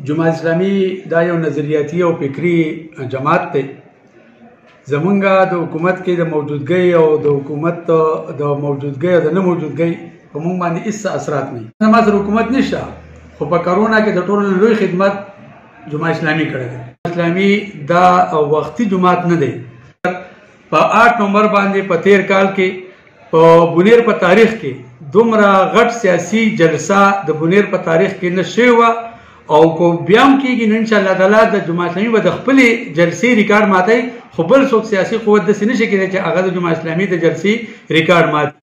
جماعت اسلامي دا یو نظریاتي او فکری جماعت دی. زمونږه د حکومت کې د موجودګۍ او د حکومت د موجودګۍ او د نه موجودګۍ په موږ باندې هېڅ اثرات نه وي. زما سره حکومت نشته، خو په کرونا کې د ټولو نه لوی خدمت جماعت اسلامي کړی دی. اسلامي دا وختي جماعت نه دی. په 8 نومبر باندې په 13 کال کې په بونیر په تاریخ کې دومره غټ سیاسي جلسه د بونیر په تاریخ کې نه شوې وه، او کو بیا هم کېږي نو انشاءالله تعالی د جماعت اسلامي به د خپلې جلسې ریکارډ ماتوي، خو بل څوک سیاسي قوت داسې نشي کېدی چې هغه د جماعت اسلامي د جلسې ریکارډ ماتوي.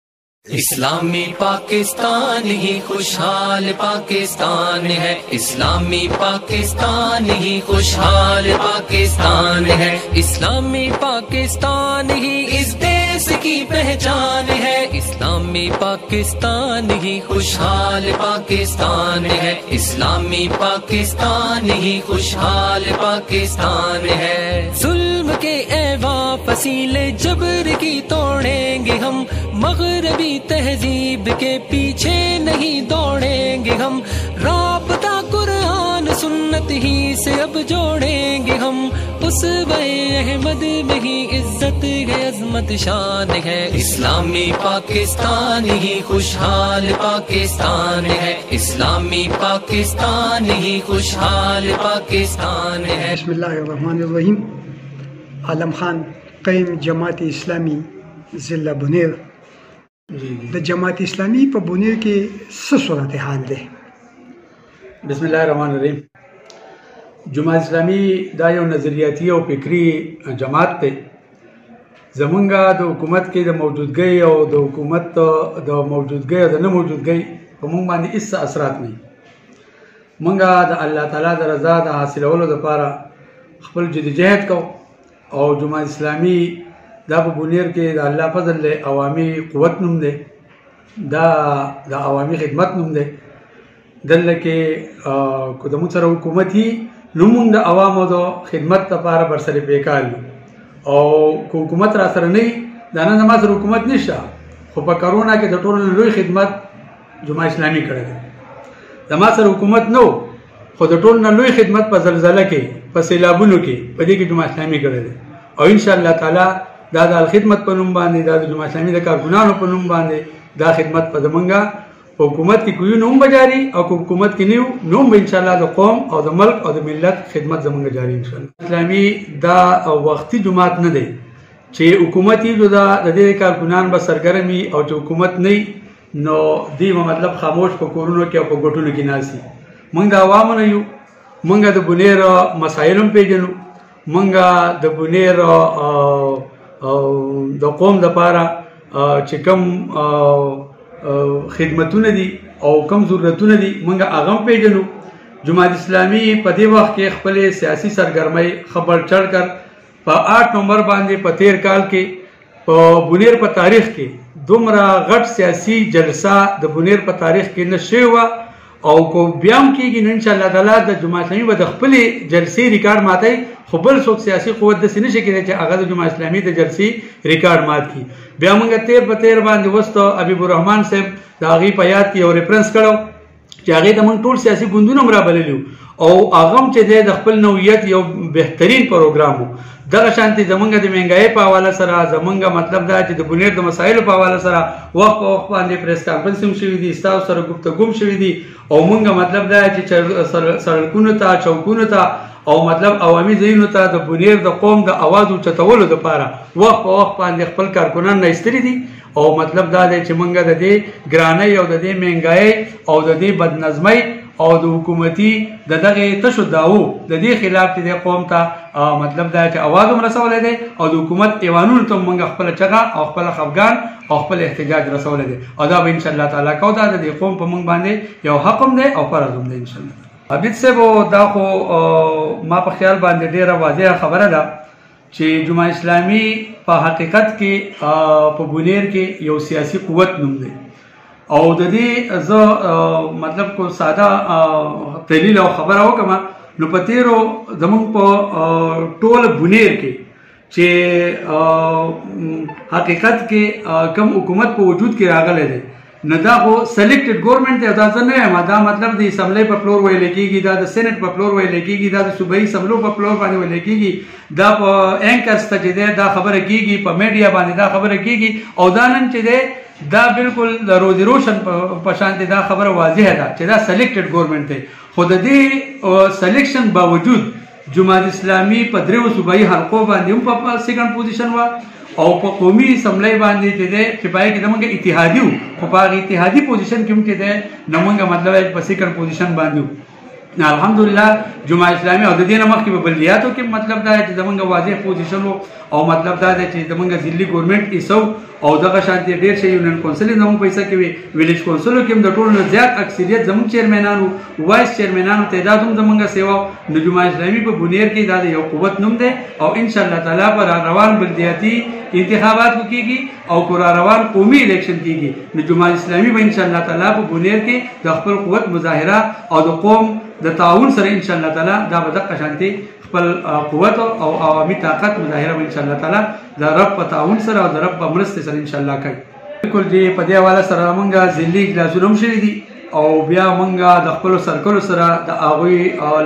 इस्लामी पाकिस्तान ही खुशहाल पाकिस्तान है, इस्लामी पाकिस्तान ही खुशहाल पाकिस्तान है, इस्लामी पाकिस्तान ही इस देश की पहचान है, इस्लामी पाकिस्तान ही खुशहाल पाकिस्तान है, इस्लामी पाकिस्तान ही खुशहाल पाकिस्तान है। जुल्म के ऐवा फसीले जबर की तोड़ेंगे हम, मगरबी तहजीब के पीछे नहीं दौड़ेंगे हम, राबता कुरान सुन्नत ही से अब जोड़ेंगे हम, उस अहमद में ही इज्जत है अजमत शान है, इस्लामी पाकिस्तान ही खुशहाल पाकिस्तान है, इस्लामी पाकिस्तान ही खुशहाल पाकिस्तान है। बिस्मिल्लाहिर्रहमानिर्रहीम। आलम खान قیم جماعت اسلامی ضلع بونیر. د جماعت اسلامی په بونیر کې څه صورتحال دی؟ بسم الله الرحمن الرحیم. جماعت اسلامي دا یو نظریاتي او فکری جماعت دی. زمونږه د حکومت کې د موجودګۍ او د حکومت د موجودګۍ او د نه موجودګۍ په موږ باندې هېڅ اثرات نه وي. مونږه د الله تعالی د رضا د حاصلولو دپاره خپل جدوجهد کوو، او جماعت اسلامي دا په بونیر کې د الله فضل دی، عوامي قوت نوم دی، دا د عوامي خدمت نوم دی. دلته کې که د موږ سره حکومت وي نو موږ د عوامو د خدمت لپاره برسرې پیکار یو، او که حکومت را سره نه وي دا نه زما سره حکومت نشته، خو په کرونا کې د ټولو نه لوی خدمت جماعت اسلامي کړی دی. زما سره حکومت نه و، خو د ټولو نه لوی خدمت په زلزله کې، په سیلابونو کې، په دې کې جماعت اسلامي کړی دی. او انشاءالله تعالی دا د الخدمت په نوم باندې، دا د جماعت اسلامي د کارکنانو په نوم باندې دا خدمت په زمونږه په حکومت کې کوي نو هم به جاري، او که حکومت کې نه نو هم به انشاءالله د قوم او د ملک او د ملت خدمت زمونږه جاري انشاءالله. اسلامي دا وختي جماعت نه دی چې حکومت یې د دې کارکنان به سرګرم وي، او چې حکومت نه وي نو دوی به مطلب خاموش په کورونو کې او په ګوټونو کې ناست وي. موږ د عوامو نه یو، موږ د بونیر مسایل هم پیژنو، موږ د بونیر د قوم دپاره چې کوم خدمتونه دي او کوم ضرورتونه دي موږ هغه هم پیژنو. جماعت اسلامي په دې وخت کې خپلې سیاسي سرګرمۍ خبر چړ کړ. په 8 نومبر باندې په 13 کال کې په بونیر په تاریخ کې دومره غټ سیاسي جلسه د بونیر په تاریخ کې نه شوې وه، او کو بیا هم کېږي نو انشاءالله تعالی د جماعت اسلامي به د خپلې جلسې ریکارډ ماتوي، خو بل څوک سیاسي قوت داسې نشي کېدی چې هغه د جماعت اسلامي د جلسې ریکارډ مات کړي. بیا موږ 13 په 13 باندې وسته حبیب الرحمن صاحب د هغې په یاد کې یو ریفرنس کړی چې هغې ته موږ ټول سیاسي ګوندونه هم رابللي وو، او هغه هم چې دی د خپل نوعیت یو بهترین پروګرام و. دغه شانتې زمونږ د مهنګایۍ په حواله سره، زمونږ مطلب دا چې د بونیر د مسایلو په حواله سره وخت په وخت باندې پریس کانفرنس هم شوي دي، ستاسو سره ګفتګو هم شوي دي، او مونږ مطلب دا چې سړکونو ته، چوکونو ته، او مطلب عوامي ځایونو ته د بونیر د قوم د اواز اوچتولو دپاره وخت په وخت باندې خپل کارکنان نه ایستلي دي. او مطلب دا دی چې مونږ د دې ګرانۍ او د دې مهنګایۍ او د دې بدنظمۍ او د حکومتي د دغه تشو داو د دې خلاف چې د قوم ته مطلب دا چې اواز هم رسولی دی، او د حکومت ایوانونو ته موږ خپله چغه او خپل خفګان او خپل احتجاج رسولی دی، او دا به انشاءالله تعالی کوو. دا د دې قوم په موږ باندې یو حق هم دی او فرض هم دی انشاءالله. عبید صاحب دا خو ما په خیال باندې ډېره واضحه خبره ده چې جماعت اسلامي په حقیقت کې په بونیر کې یو سیاسي قوت نوم دی، او د دې زه مطلب کو ساده دلیل او خبره وکړم نو په تیرو زمونږ په ټول بونیر کې چې حقیقت کې کم حکومت په وجود کې راغلی دی، نو دا خو سلیکټډ ګورنمنټ دی او دا زه نه یم دا مطلب د اسمبلی په فلور ویلی کېږي دا د سینټ په فلور ویلی کېږي دا د صوبایي اسمبلو په فلور باندې ویلی کېږي دا په اینکرز ته چې دی دا خبره کېږي په میډیا باندې دا خبره کېږي او دا نن چې دی دا بالکل د روزي روشن په شان دا خبره واضحه ده چې دا سلیکټډ ګورنمنټ دی خو د دې سلیکشن باوجود جماعت اسلامي په دریو صوبایي حلقو باندې هم په سیکنډ پوزیشن وه او په قومي اسمبلی باندې چې دی چې پای کې زموږ اتحادي وو خو په هغې اتحادي پوزیشن کې هم چې دی نو موږ مطلب په سیکنډ پوزیشن باندې وو الحمدلله جماعت اسلامي او د دې نه مخکې په بلدیاتو کې مطلب دا چې زموږ واضح پوزیشن وو او مطلب دا دی چې زموږ ضلعي ګورنمنټ ایسو او دغه شانتي ډېر شي یونین کونسل زموږ پیسه کې وي ویلیج کونسلو کې هم د ټولو نه زیات اکثریت زموږ چیرمنانو وایس چیرمنانو تعداد هم زموږ سیوا نو جماعت اسلامي په بنیر کې دا یو قوت نوم دی او ان شاء الله تعالی پر روان بلدیاتي انتخابات کېږي او پر روان قومي الیکشن کېږي نو جماعت اسلامي به ان شاء الله تعالی په بنیر کې د خپل قوت مظاهره او د قوم د تعاون سره ان شاء الله تعالی دا به دغه شانتي خپل قوت او عوامي طاقت مظاهره ان شاء الله تعالی د رب په تعاون سره او د رب په مرسته سره ان شاء الله کوي بالکل دې په دې حواله سره مونږه ضلعي اجلاسونه هم شوي دي او بیا مونږه د خپلو سرکلو سره د هغوی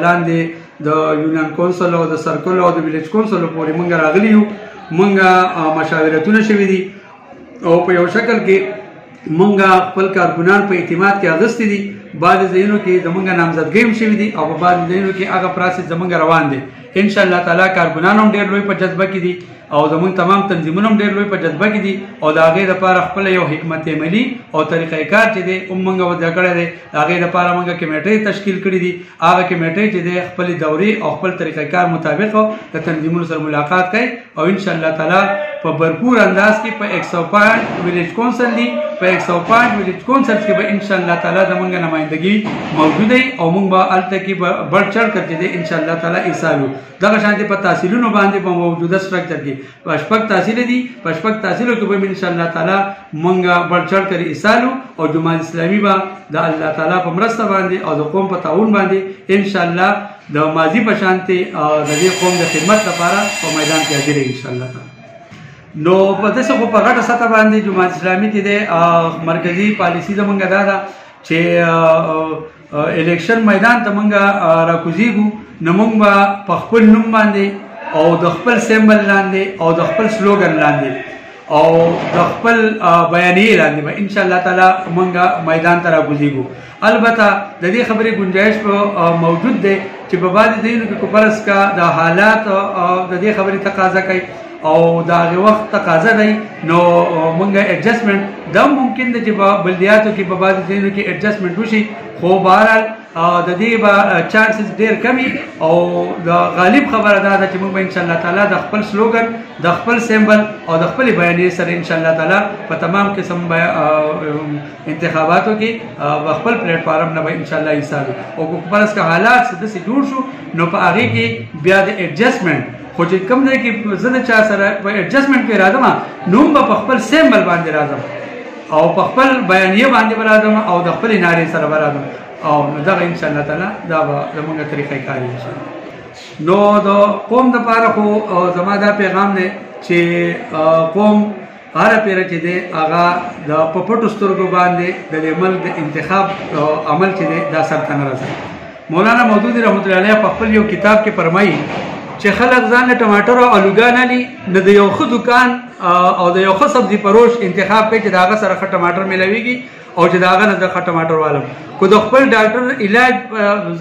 لاندې د یونین کونسل او د سرکلو او د ویلیج کونسلو پورې مونږ راغلي یو مونږه مشاورتونه شوي دي او په یو شکل کې مونږه خپل کارکنان په اعتماد کې اغوستي دي بعض ځایونو کې زمونږ نامزدګۍ هم شوي دي او په بعض ځایونو کې هغه پروسس زمونږ روان دی ان شاء الله تعالی کارکنان هم ډېر لوی په جذبه کې دي او زمونږ تمام تنظیمونه هم ډېر لوی په جذبه کې دي او د هغې دپاره خپله یو حکمت عملي او طریقه کار چې دی هم مونږ وضع کړی دی د هغې دپاره مونږ کمیټۍ تشکیل کړي دي هغه کمیټۍ چې دی خپلې دورې او خپل طریقه کار مطابق د تنظیمونو سره ملاقات کوي او ان شاء الله تعالی په بھرپور انداز کې په 105 ویلیج کونسل دي په 105 ویلیج کونسل کې به ان شاء الله تعالی زمونږ نمایندګي موجوده او موږ به هلته کې بڑھ چڑھ کر چې دی ان شاء الله تعالی ایسالو دغه شانتي په تحصیلونو باندې په موجوده سټرکچر کې په شپږ تحصیل دي په شپږ تحصیلو کې به ان شاء الله تعالی موږ بڑھ چڑھ کر ایسالو او جماعت اسلامي به د الله تعالی په مرسته باندې او د قوم په تعاون باندې ان شاء الله د ماضي په شانتي د دې قوم د خدمت لپاره په میدان کې حاضر ان شاء الله تعالی نو په داسې خو په غټه سطح باندې جماعت اسلامي چې دی مرکزي پالیسي زمونږ دا ده چې الیکشن میدان ته مونږ راکوزیږو نو مونږ به په خپل نوم باندې او د خپل سیمبل لاندې او د خپل سلوګن لاندې او د خپل بیانیې لاندې به ان شاء الله تعالی مونږ میدان ته راکوزیږو البته د دې خبرې گنجائش په موجود دی چې په بعضې ځایونو کې کوپرس کا د حالات د دې خبرې تقاضا کوي او د هغې وخت تقاضا دی نو مونږ ایډجسټمنټ دا ممکن دی چې په بلدیاتو کې په بعضې ځایونو کې ایډجسټمنټ وشي خو بهرحال د دې به چانسز ډېر کمی او د غالب خبره دا ده چې موږ به انشاءالله تعالی د خپل سلوګن د خپل سیمبل او د خپلې بیانیې سره انشاءالله تعالی په تمام قسم انتخاباتو کې خپل پلیټ فارم نه به انشاءالله ایسالو او که فرض که حالات داسې جوړ شو نو په هغې کې بیا د ایډجسټمنټ خو چې کوم ځای کې زه د چا سره په ایډجسټمنټ کې راځم نو به په خپل سیمبل باندې راځم او په خپل بیانیه باندې به راځم او د خپلې نارې سره به راځم او نو دغه انشاءالله تعالی دا به زمونږ طریقه کار انشاءالله نو د قوم دپاره خو زما دا پیغام دی چې قوم هره پیره چې دی هغه د په پټو سترګو باندې د دې ملک د انتخاب عمل چې دی دا سرته نه رسوي مولانا مودودي رحمت الله علیه په خپل یو کتاب کې فرمایي چې خلک ځان له ټماټر او الوګان علي نه د یو ښه دکان او د یو ښه سبزي فروش انتخاب کوي چې د هغه سره ښه ټماټر میلاویږي او چې د هغه نه د ښه ټماټر والم کو د خپل ډاکټر علاج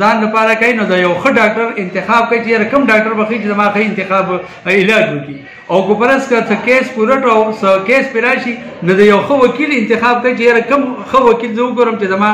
ځان لپاره کوي نو د یو ښه ډاکټر انتخاب کوي چې یاره کوم ډاکټر به ښي چې زما ښه انتخاب علاج وکړي او که فرض که څه کیس پوره او څه کیس پرې راشي نو د یو ښه وکیل انتخاب کوي چې یاره کوم ښه وکیل زه وګورم چې زما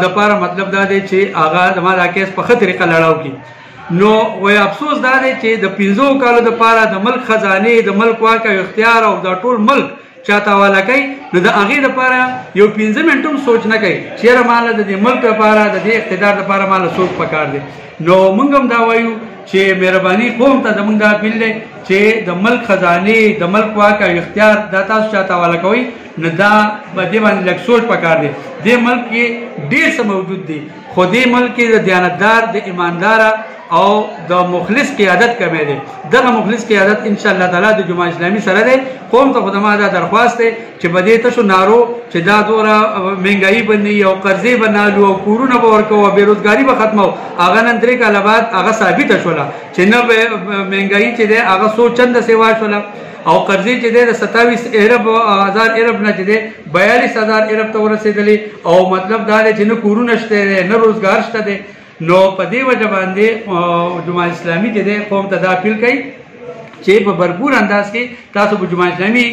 دپاره مطلب دا دی چې هغه زما دا کیس په ښه طریقه لړاو کړي نو وای افسوس دا دی چې د 15 کالو دپاره د ملک خزانې د ملک واک او اختیار او د ټول ملک چاته حواله کوي نو د هغې دپاره یو 15 منټ هم سوچ نه کوي چې یاره ماله د دې ملک دپاره د دې اقتدار دپاره ماله سوچ پکار دی نو موږ هم دا وایو چې مهرباني قوم ته زموږ دا اپیل دی چې د ملک خزانه د ملک واک او اختیار د تاسو چاته والا کوي نه دا په دې باندې لږ سوچ پکار دی د ملک کې ډېر څه موجود دي خو دې ملک کې د دیانتدار د ایماندار او د مخلص قیادت کمې دی دغه مخلص قیادت ان شاء الله تعالی د جماعت اسلامي سره دی قوم ته خدما دا درخواست دی چې بده تاسو نارو چې دا دوره مهنګای باندې او قرضې بنالو او کورونه به ورکو او بیروزګاری به ختمو هغه نن درې کاله بعد هغه ثابت شوله چې نه مهنګای چې دی هغه سو چند سیوا شوله او قرضې چې دی د 27,000 ارب نه چې دی 42,000 ارب ته ورسېدلې او مطلب دا دی چې نه کورونه شته نه روزګار شته دی نو په دې وجه باندې جماعت اسلامي چې دی قوم ته دا اپیل کوي چې په भरपूर انداز کې تاسو په جماعت اسلامي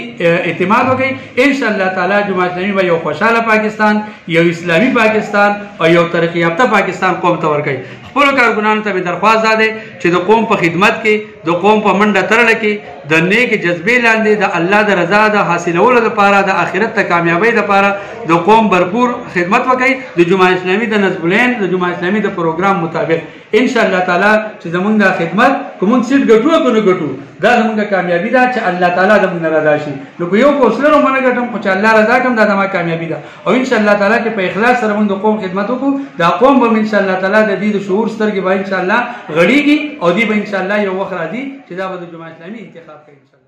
اعتماد وکړئ ان شاء الله تعالی جماعت اسلامي به یو خوشاله پاکستان یو اسلامي پاکستان او یو ترقی یافته پاکستان قوم ته ورکړي خپل کارګنانو ته درخواست ده چې د قوم په خدمت کې د قوم په منډه ترړه کې د نیک جذبې لاندې د الله د رضا د حاصلولو لپاره د آخرت ته کامیابی لپاره د قوم भरपूर خدمت وکړي د جماعت اسلامي د نسبلین د جماعت اسلامي د پروګرام مطابق ان شاء الله تعالی چې زمونږ د خدمت کوم سیټ ګټو کو نه ګټو دا زمونږه کامیابی ده چې الله تعالی زمونږ رضا شي نو یو کوسلو مونږ ګټم خو چې الله رضا کوم دا زموږ کامیابی ده او ان شاء الله تعالی چې په اخلاص سره موږ د قوم خدمت وکړو دا قوم به ان شاء الله تعالی د دې شعور سترګې به ان شاء الله غړيږي او دې به ان شاء الله یو وخت راځي چې دا به د جماعت اسلامي انتخاب کوي ان شاء الله